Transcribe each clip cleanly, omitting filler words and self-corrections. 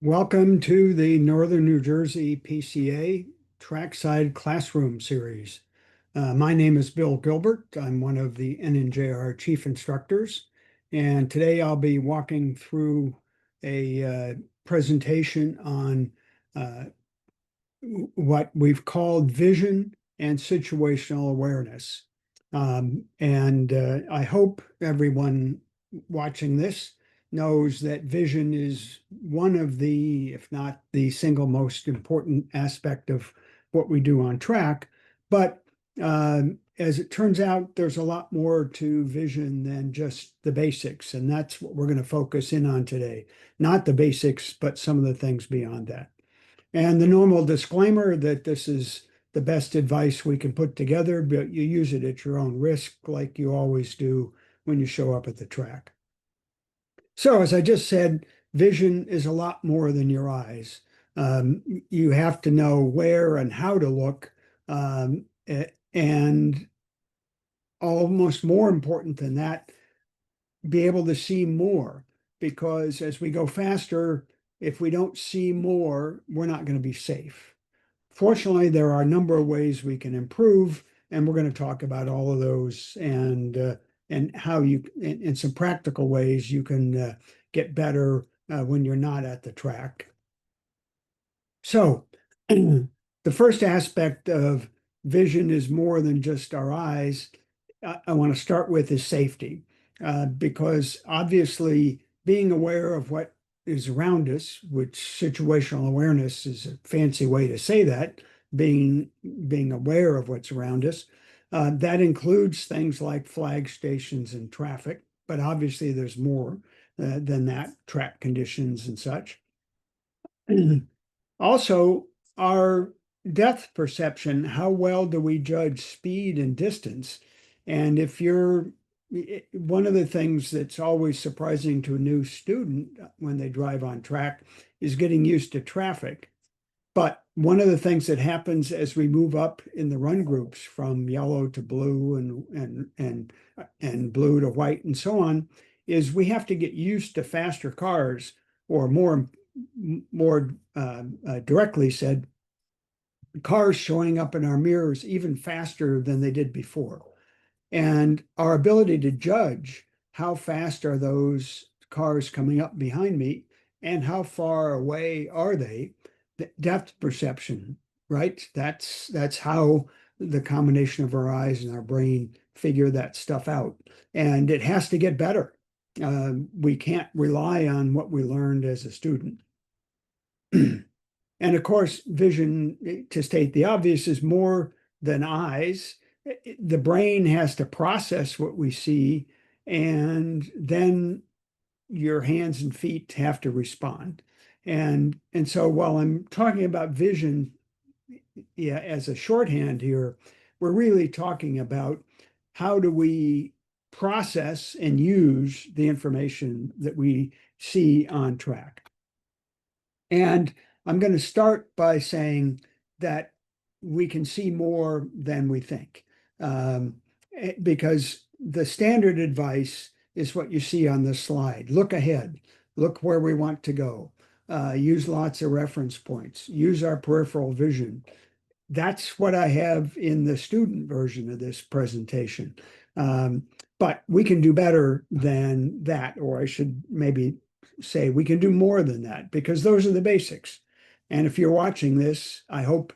Welcome to the Northern New Jersey PCA Trackside Classroom Series. My name is Bill Gilbert. I'm one of the NNJR Chief Instructors, and today I'll be walking through a presentation on uh, what we've called Vision and Situational Awareness. And I hope everyone watching this knows that vision is one of the, if not the single most important aspect of what we do on track. But as it turns out, there's a lot more to vision than just the basics. And that's what we're going to focus in on today. Not the basics, but some of the things beyond that. And the normal disclaimer that this is the best advice we can put together, but you use it at your own risk, like you always do when you show up at the track. So, as I just said, vision is a lot more than your eyes. You have to know where and how to look, and almost more important than that, be able to see more. Because as we go faster, if we don't see more, we're not going to be safe. Fortunately, there are a number of ways we can improve, and we're going to talk about all of those and how you, in some practical ways, you can get better when you're not at the track. So, the first aspect of vision is more than just our eyes. I want to start with is safety, because obviously being aware of what is around us, which situational awareness is a fancy way to say that, being aware of what's around us, that includes things like flag stations and traffic, but obviously there's more than that, track conditions and such. Also, our depth perception, how well do we judge speed and distance? And if you're one of the things that's always surprising to a new student when they drive on track is getting used to traffic. But one of the things that happens as we move up in the run groups from yellow to blue and blue to white and so on is we have to get used to faster cars, or more directly said, cars showing up in our mirrors even faster than they did before. And our ability to judge how fast are those cars coming up behind me and how far away are they, the depth perception, right? That's how the combination of our eyes and our brain figure that stuff out. And it has to get better. We can't rely on what we learned as a student. And of course, vision, to state the obvious, is more than eyes. The brain has to process what we see, and then your hands and feet have to respond. And so while I'm talking about vision, yeah, as a shorthand here, we're really talking about how do we process and use the information that we see on track. And I'm going to start by saying that we can see more than we think, because the standard advice is what you see on this slide. Look ahead, look where we want to go, use lots of reference points, use our peripheral vision. That's what I have in the student version of this presentation. But we can do better than that, or I should maybe say we can do more than that, because those are the basics. And if you're watching this, I hope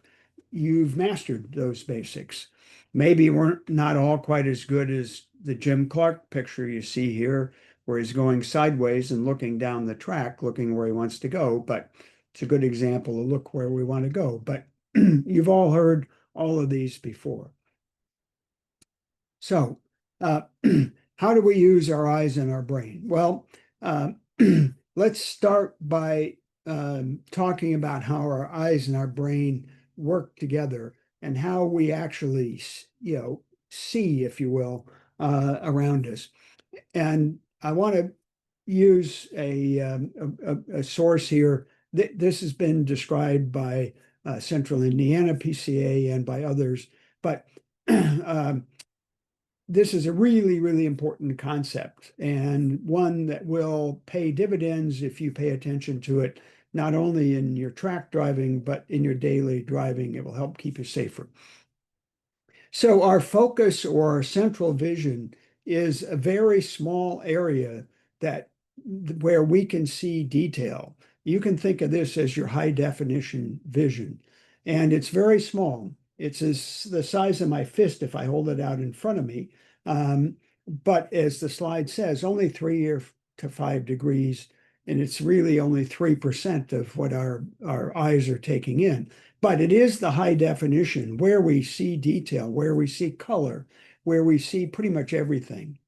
you've mastered those basics. Maybe we're not all quite as good as the Jim Clark picture you see here, where he's going sideways and looking down the track, looking where he wants to go. But it's a good example of look where we want to go. But you've all heard all of these before. So, how do we use our eyes and our brain? Well, let's start by talking about how our eyes and our brain work together and how we actually, see, if you will, around us. And I want to use a source here. This has been described by Central Indiana PCA and by others, but this is a really, really important concept, and one that will pay dividends if you pay attention to it not only in your track driving, but in your daily driving. It will help keep you safer. So our focus or our central vision is a very small area that where we can see detail. You can think of this as your high definition vision, and it's very small. It's the size of my fist if I hold it out in front of me. But as the slide says, only 3 to 5 degrees, and it's really only 3% of what our eyes are taking in. But it is the high definition where we see detail, where we see color, where we see pretty much everything.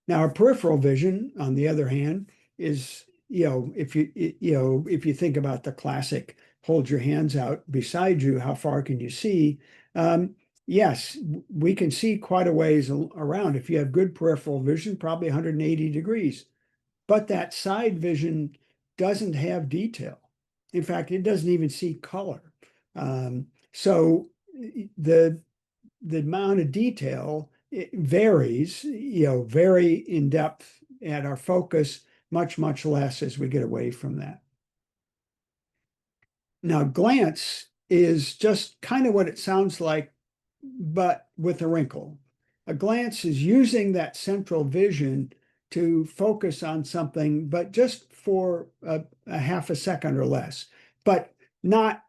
Now, our peripheral vision, on the other hand, is, if you think about the classic, hold your hands out beside you, how far can you see? Yes, we can see quite a ways around. If you have good peripheral vision, probably 180 degrees. But that side vision doesn't have detail. In fact, it doesn't even see color. So the amount of detail, it varies, very in depth, and our focus much, much less as we get away from that. Now, glance is just kind of what it sounds like, but with a wrinkle. A glance is using that central vision to focus on something, but just for a half a second or less, but not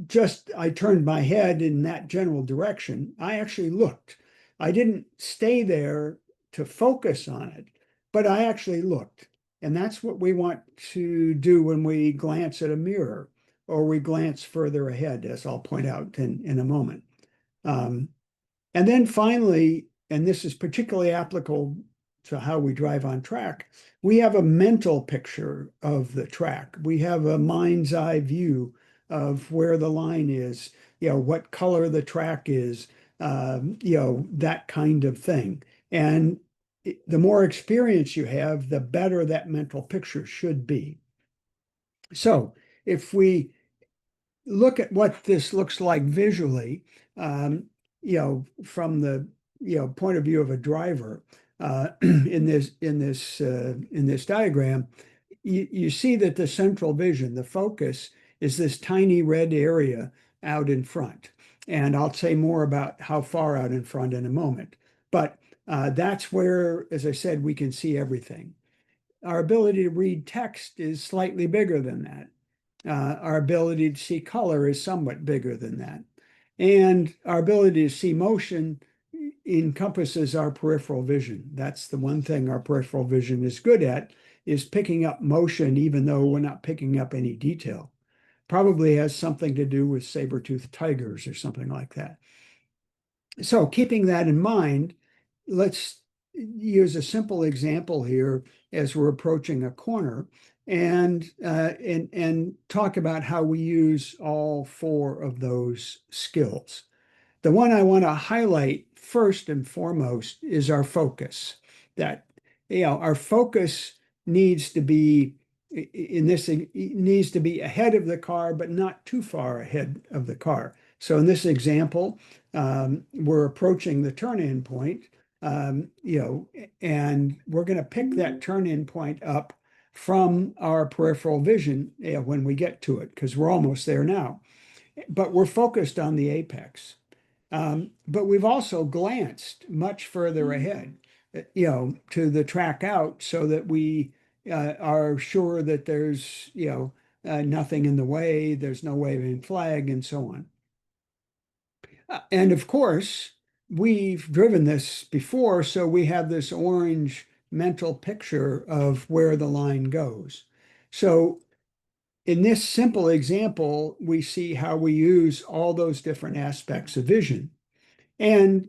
just I turned my head in that general direction. I actually looked. I didn't stay there to focus on it, but I actually looked. And that's what we want to do when we glance at a mirror or we glance further ahead, as I'll point out in a moment. And then finally, and this is particularly applicable to how we drive on track, we have a mental picture of the track. We have a mind's eye view of where the line is, what color the track is, that kind of thing. And the more experience you have, the better that mental picture should be. So if we look at what this looks like visually, from the point of view of a driver, in this diagram, you see that the central vision, the focus, is this tiny red area out in front. And I'll say more about how far out in front in a moment. But that's where, as I said, we can see everything. Our ability to read text is slightly bigger than that. Our ability to see color is somewhat bigger than that. And our ability to see motion encompasses our peripheral vision. That's the one thing our peripheral vision is good at, is picking up motion, even though we're not picking up any detail. Probably has something to do with saber-toothed tigers or something like that. So keeping that in mind, let's use a simple example here as we're approaching a corner and talk about how we use all 4 of those skills. The one I want to highlight first and foremost is our focus. That our focus needs to be ahead of the car, but not too far ahead of the car. So in this example, we're approaching the turn-in point, and we're going to pick that turn-in point up from our peripheral vision when we get to it, because we're almost there now. But we're focused on the apex. But we've also glanced much further ahead, to the track out so that we are sure that there's, nothing in the way, there's no waving flag, and so on. And of course, we've driven this before, so we have this orange mental picture of where the line goes. So in this simple example, we see how we use all those different aspects of vision. And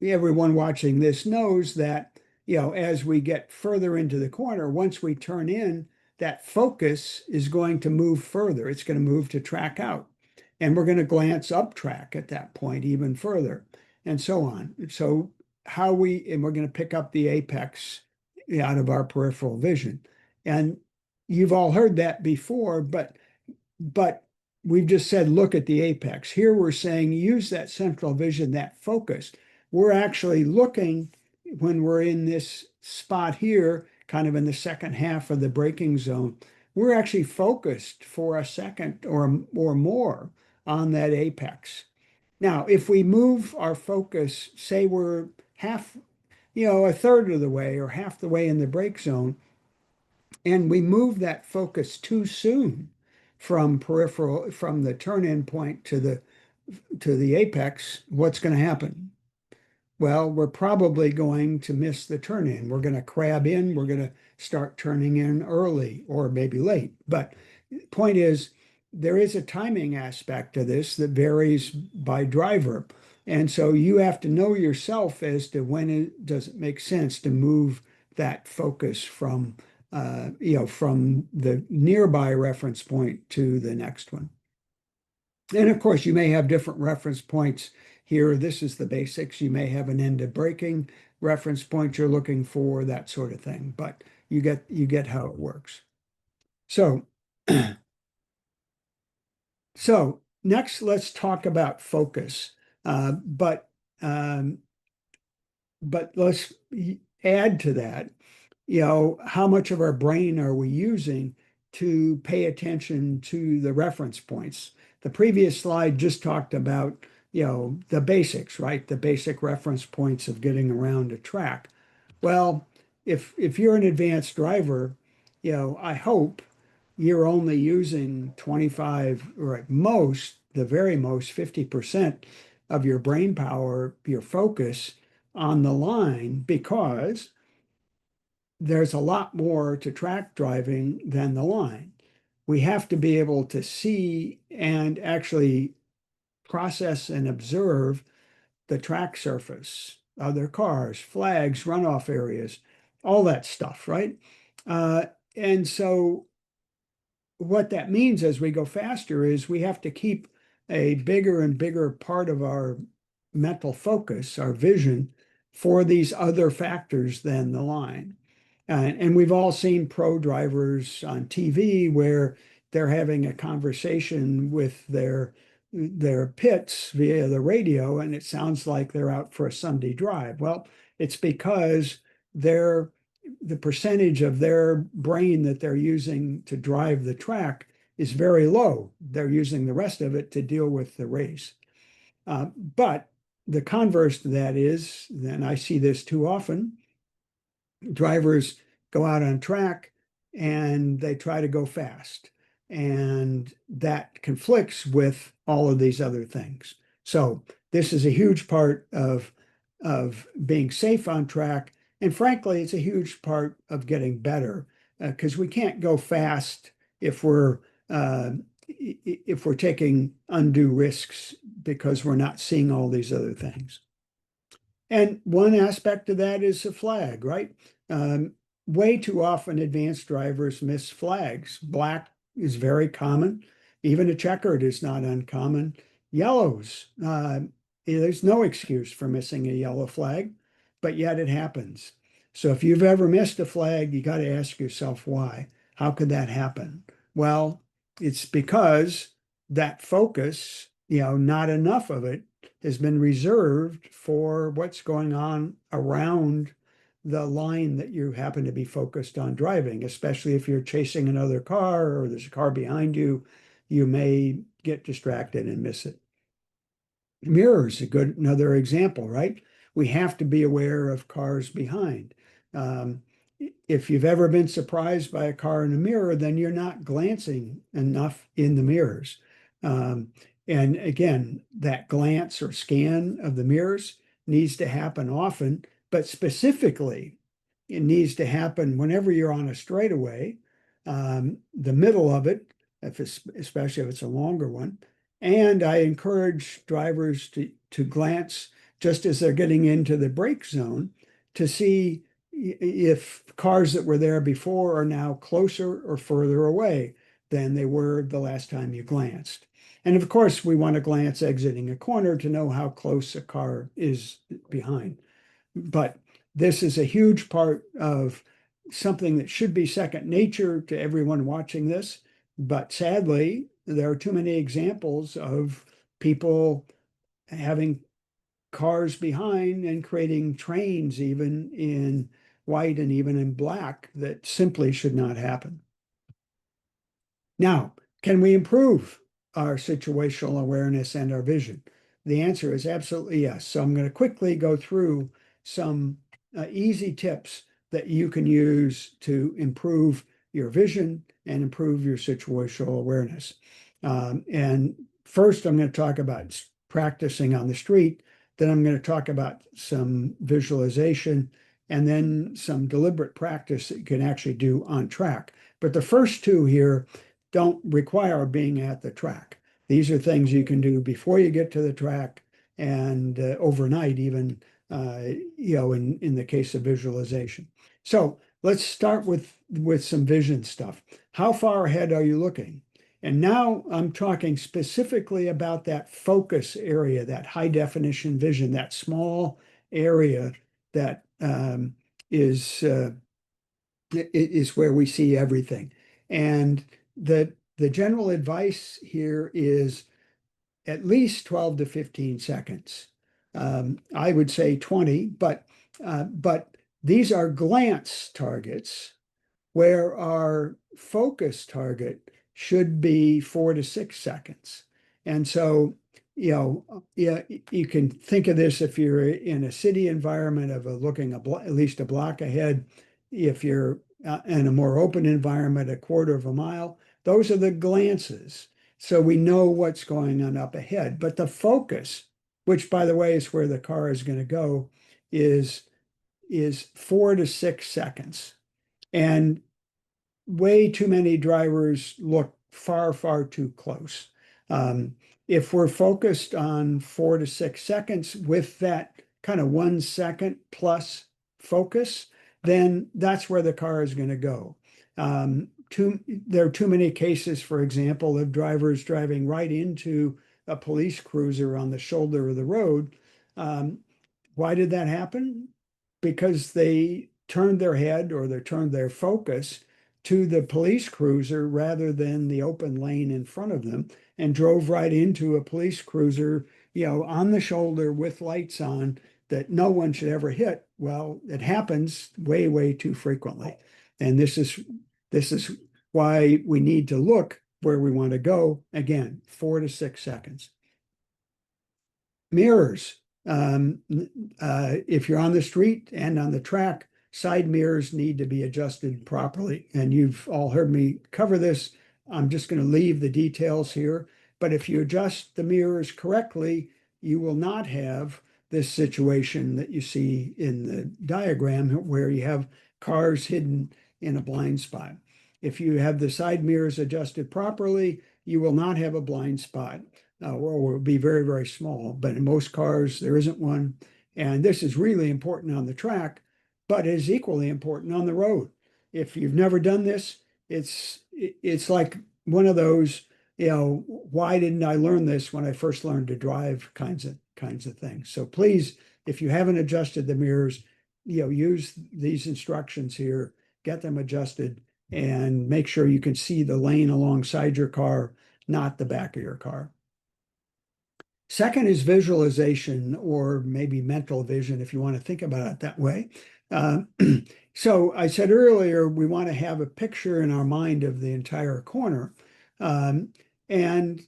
everyone watching this knows that, as we get further into the corner, once we turn in, that focus is going to move further. It's going to move to track out. And we're going to glance up track at that point even further, and so on. So we're going to pick up the apex out of our peripheral vision. And you've all heard that before, but we've just said, look at the apex. Here we're saying use that central vision, that focus. We're actually looking when we're in this spot here, kind of in the second half of the braking zone. we're actually focused for a second or more on that apex. Now, if we move our focus, say we're half, a third of the way or half the way in the brake zone, and we move that focus too soon from the turn-in point to the apex, what's going to happen? Well, we're probably going to miss the turn in. We're going to crab in. We're going to start turning in early or maybe late. But point is, there is a timing aspect to this that varies by driver. And so you have to know yourself as to when does it make sense to move that focus from the nearby reference point to the next one. And of course, you may have different reference points here. This is the basics. You may have an end of braking reference point you're looking for, that sort of thing. But you get how it works. So, so next, let's talk about focus. Uh, but um, but let's add to that, how much of our brain are we using to pay attention to the reference points? The previous slide just talked about, the basics, right? The basic reference points of getting around a track. Well, if you're an advanced driver, I hope you're only using 25 or at most, the very most 50% of your brain power, your focus on the line, because there's a lot more to track driving than the line. We have to be able to see and actually process and observe the track surface, other cars, flags, runoff areas, all that stuff, right? Uh, and so what that means as we go faster is we have to keep a bigger and bigger part of our mental focus, our vision, for these other factors than the line. And we've all seen pro drivers on TV where they're having a conversation with their pits via the radio, and it sounds like they're out for a Sunday drive. Well, it's because they're the percentage of their brain that they're using to drive the track is very low. They're using the rest of it to deal with the race. But the converse to that is, and I see this too often, drivers go out on track and they try to go fast. And that conflicts with all of these other things. So this is a huge part of being safe on track. And frankly, it's a huge part of getting better because we can't go fast if we're taking undue risks because we're not seeing all these other things. And one aspect of that is a flag, right? Um, Way too often advanced drivers miss flags. Black is very common. Even a checkered is not uncommon. Yellows, there's no excuse for missing a yellow flag, but yet it happens. So if you've ever missed a flag, you got to ask yourself why. How could that happen? Well, it's because that focus, not enough of it has been reserved for what's going on around the line that you happen to be focused on driving, especially if you're chasing another car or there's a car behind you, you may get distracted and miss it. Mirrors, another example, right? We have to be aware of cars behind. Um, if you've ever been surprised by a car in a mirror, then you're not glancing enough in the mirrors. Um, and again, that glance or scan of the mirrors needs to happen often, but specifically, it needs to happen whenever you're on a straightaway, the middle of it, especially if it's a longer one. And I encourage drivers to glance just as they're getting into the brake zone to see if cars that were there before are now closer or further away than they were the last time you glanced. And of course, we want to glance exiting a corner to know how close a car is behind. But this is a huge part of something that should be second nature to everyone watching this. But sadly, there are too many examples of people having cars behind and creating trains even in white and even in black that simply should not happen. Now, can we improve our situational awareness and our vision? The answer is absolutely yes. So I'm going to quickly go through some easy tips that you can use to improve your vision and improve your situational awareness. And first, I'm going to talk about practicing on the street. Then I'm going to talk about some visualization and then some deliberate practice that you can actually do on track. But the first two here don't require being at the track. These are things you can do before you get to the track and overnight, even in the case of visualization. So let's start with some vision stuff. How far ahead are you looking? And now I'm talking specifically about that focus area, that high definition vision, that small area that is where we see everything. And the general advice here is at least 12 to 15 seconds. I would say 20, but these are glance targets where our focus target should be 4 to 6 seconds. And so, yeah, you can think of this if you're in a city environment of looking at least a block ahead. If you're in a more open environment, a quarter of a mile, those are the glances. So we know what's going on up ahead. But the focus, which by the way is where the car is going to go, is 4 to 6 seconds. And way too many drivers look far, far too close. If we're focused on 4 to 6 seconds with that kind of 1 second plus focus, then that's where the car is going to go. There are too many cases, for example, of drivers driving right into a police cruiser on the shoulder of the road. Why did that happen? Because they turned their head or they turned their focus to the police cruiser rather than the open lane in front of them and drove right into a police cruiser, on the shoulder with lights on that no one should ever hit. Well, it happens way, way too frequently. And this is why we need to look where we want to go. Again, 4 to 6 seconds. Mirrors. If you're on the street and on the track, side mirrors need to be adjusted properly. And you've all heard me cover this. I'm just going to leave the details here. But if you adjust the mirrors correctly, you will not have this situation that you see in the diagram where you have cars hidden in a blind spot. If you have the side mirrors adjusted properly, you will not have a blind spot. Or will be very, very small. But in most cars, there isn't one. And this is really important on the track, but it is equally important on the road. If you've never done this, it's like one of those, why didn't I learn this when I first learned to drive kinds of things. So please, if you haven't adjusted the mirrors, use these instructions here, get them adjusted, and make sure you can see the lane alongside your car, not the back of your car. Second is visualization, or maybe mental vision, if you want to think about it that way. So I said earlier, we want to have a picture in our mind of the entire corner. And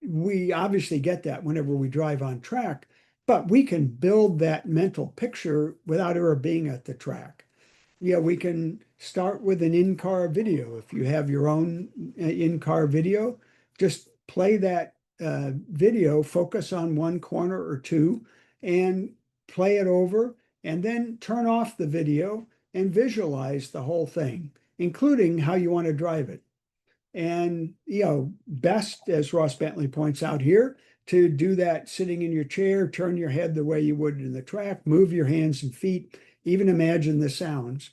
we obviously get that whenever we drive on track, but we can build that mental picture without ever being at the track. Yeah, we can start with an in-car video. If you have your own in-car video, just play that video, focus on one corner or two, and play it over, and then turn off the video and visualize the whole thing, including how you want to drive it. And, best, as Ross Bentley points out here, to do that sitting in your chair, turn your head the way you would in the track, move your hands and feet, even imagine the sounds.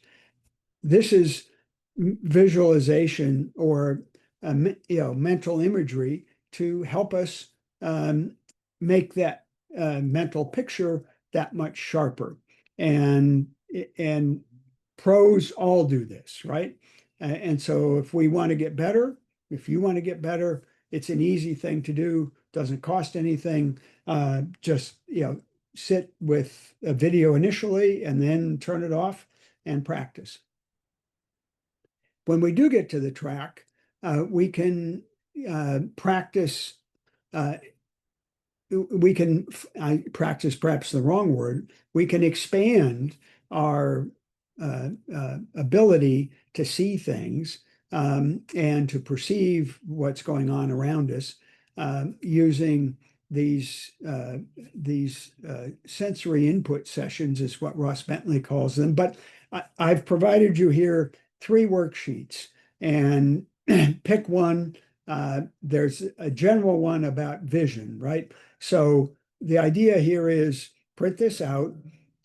This is visualization or mental imagery to help us make that mental picture that much sharper. And pros all do this, right? And so if we want to get better, if you want to get better, it's an easy thing to do, doesn't cost anything. Just sit with a video initially and then turn it off and practice. When we do get to the track, we can practice. We can I practice perhaps the wrong word. We can expand our ability to see things and to perceive what's going on around us using these sensory input sessions is what Ross Bentley calls them. But I've provided you here 3 worksheets and pick one. There's a general one about vision, right? So the idea here is print this out,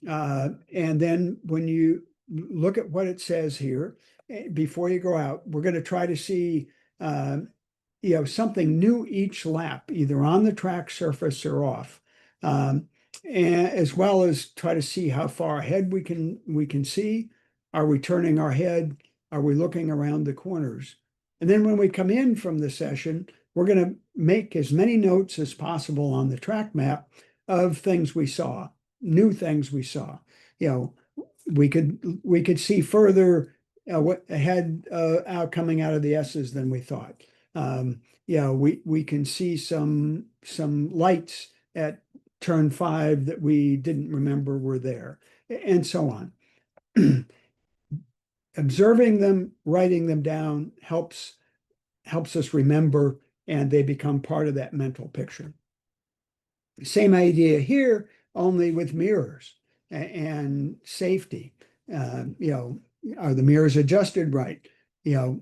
and then when you look at what it says here, before you go out, we're going to try to see uh, something new each lap, either on the track surface or off, um, and as well as try to see how far ahead we can see. Are we turning our head? Are we looking around the corners? And then when we come in from the session, we're going to make as many notes as possible on the track map of things we saw, new things we saw. You know, we could see further ahead out coming out of the S's than we thought. We can see some lights at turn 5 that we didn't remember were there, and so on. Observing them, writing them down helps us remember, and they become part of that mental picture. Same idea here, only with mirrors and safety. Are the mirrors adjusted right? You know,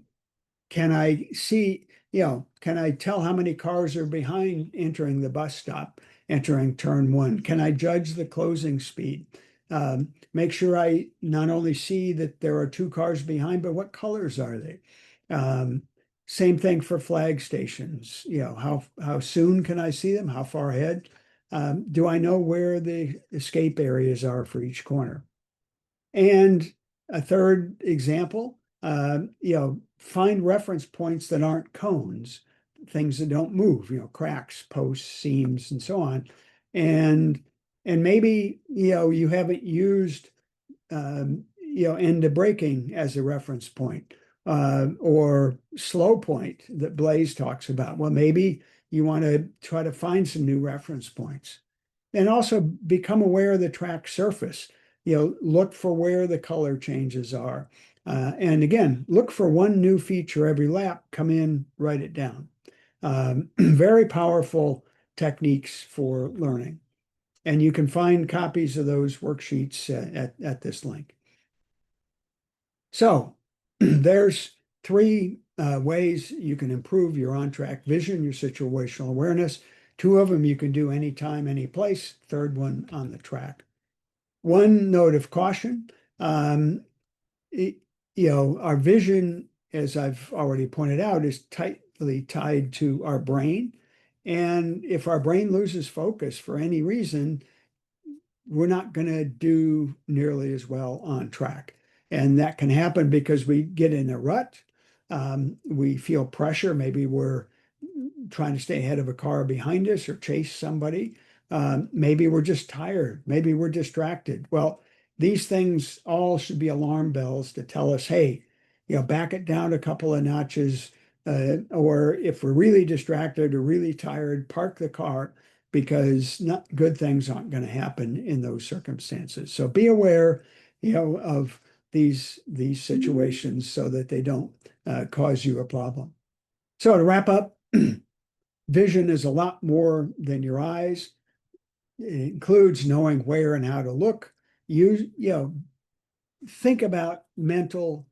can I see, can I tell how many cars are behind entering the bus stop, entering turn 1? Can I judge the closing speed? Make sure I not only see that there are 2 cars behind, but what colors are they? Same thing for flag stations. How soon can I see them? How far ahead? Do I know where the escape areas are for each corner? And a third example, find reference points that aren't cones, things that don't move, cracks, posts, seams, and so on. And maybe, you haven't used, end of braking as a reference point, or slow point that Blaze talks about. Well, maybe you want to try to find some new reference points. And also become aware of the track surface. Look for where the color changes are. And again, look for one new feature every lap, come in, write it down. Very powerful techniques for learning. And you can find copies of those worksheets at this link. So there's 3 ways you can improve your on-track vision, your situational awareness. 2 of them you can do anytime, any place. Third one on the track. One note of caution, our vision, as I've already pointed out, is tightly tied to our brain. And if our brain loses focus for any reason, we're not going to do nearly as well on track. And that can happen because we get in a rut. We feel pressure. Maybe we're trying to stay ahead of a car behind us or chase somebody. Maybe we're just tired. Maybe we're distracted. Well, these things all should be alarm bells to tell us, hey, back it down a couple of notches. Or if we're really distracted or really tired, park the car, because not good things aren't going to happen in those circumstances. So be aware, of these situations so that they don't cause you a problem. So to wrap up, vision is a lot more than your eyes. It includes knowing where and how to look. Think about your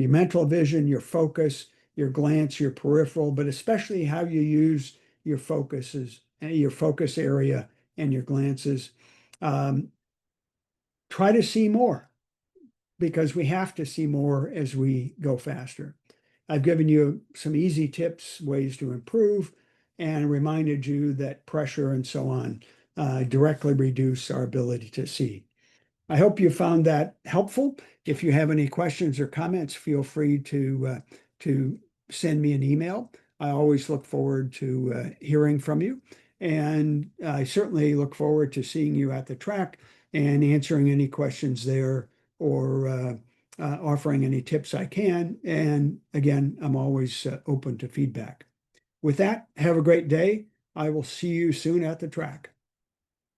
mental vision, your focus, your glance, your peripheral, but especially how you use your focuses, your focus area, and your glances. Try to see more, because we have to see more as we go faster. I've given you some easy tips, ways to improve, and reminded you that pressure and so on directly reduce our ability to see. I hope you found that helpful. If you have any questions or comments, feel free to send me an email. I always look forward to hearing from you. And I certainly look forward to seeing you at the track and answering any questions there, or offering any tips I can. And again, I'm always open to feedback. With that, have a great day. I will see you soon at the track.